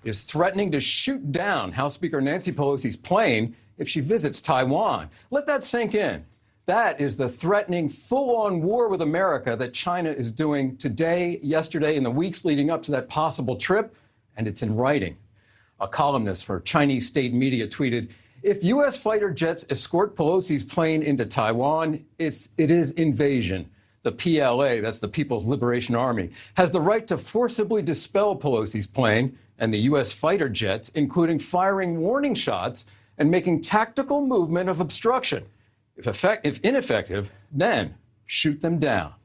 is threatening to shoot down House Speaker Nancy Pelosi's plane if she visits Taiwan. Let that sink in. That is the threatening full-on war with America that China is doing today, yesterday, and the weeks leading up to that possible trip, and it's in writing. A columnist for Chinese state media tweeted, "If U.S. fighter jets escort Pelosi's plane into Taiwan, it is invasion. The PLA, that's the People's Liberation Army, has the right to forcibly dispel Pelosi's plane and the U.S. fighter jets, including firing warning shots and making tactical movement of obstruction. If ineffective, then shoot them down."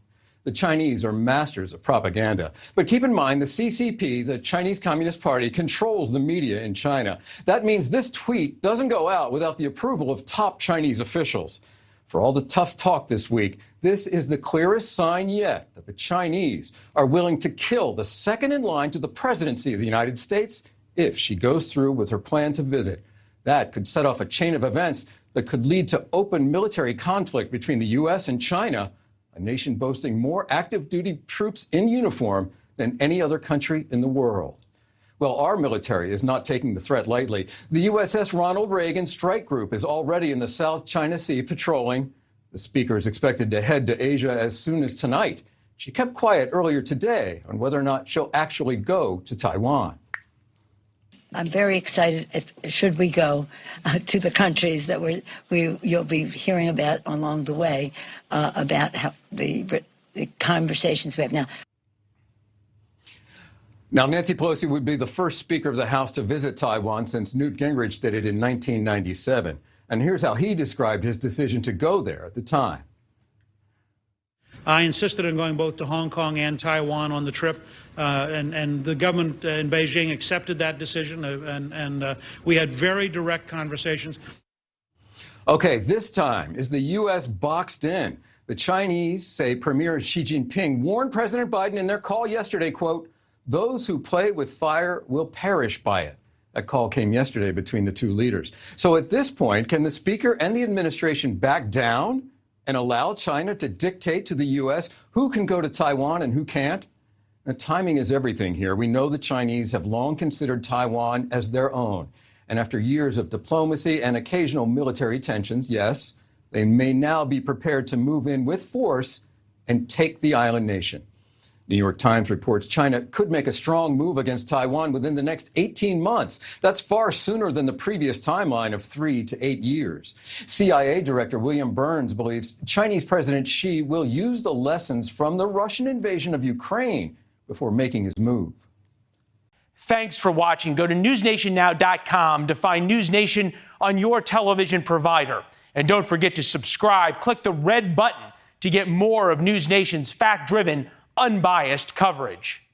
The Chinese are masters of propaganda. But keep in mind, the CCP, the Chinese Communist Party, controls the media in China. That means this tweet doesn't go out without the approval of top Chinese officials. For all the tough talk this week, this is the clearest sign yet that the Chinese are willing to kill the second in line to the presidency of the United States if she goes through with her plan to visit. That could set off a chain of events that could lead to open military conflict between the U.S. and China, a nation boasting more active duty troops in uniform than any other country in the world. Well, our military is not taking the threat lightly. The USS Ronald Reagan Strike Group is already in the South China Sea patrolling. The speaker is expected to head to Asia as soon as tonight. She kept quiet earlier today on whether or not she'll actually go to Taiwan. I'm very excited should we go to the countries that you'll be hearing about along the way, about how the conversations we have now. Now, Nancy Pelosi would be the first Speaker of the House to visit Taiwan since Newt Gingrich did it in 1997. And here's how he described his decision to go there at the time. I insisted on going both to Hong Kong and Taiwan on the trip, and the government in Beijing accepted that decision, and we had very direct conversations. Okay, this time is the U.S. boxed in. The Chinese say Premier Xi Jinping warned President Biden in their call yesterday, quote, "Those who play with fire will perish by it." That call came yesterday between the two leaders. So at this point, can the Speaker and the administration back down and allow China to dictate to the U.S. who can go to Taiwan and who can't? Now, timing is everything here. We know the Chinese have long considered Taiwan as their own. And after years of diplomacy and occasional military tensions, yes, they may now be prepared to move in with force and take the island nation. New York Times reports China could make a strong move against Taiwan within the next 18 months. That's far sooner than the previous timeline of 3 to 8 years. CIA Director William Burns believes Chinese President Xi will use the lessons from the Russian invasion of Ukraine before making his move. Thanks for watching. Go to newsnationnow.com to find NewsNation on your television provider. And don't forget to subscribe. Click the red button to get more of NewsNation's fact-driven, unbiased coverage.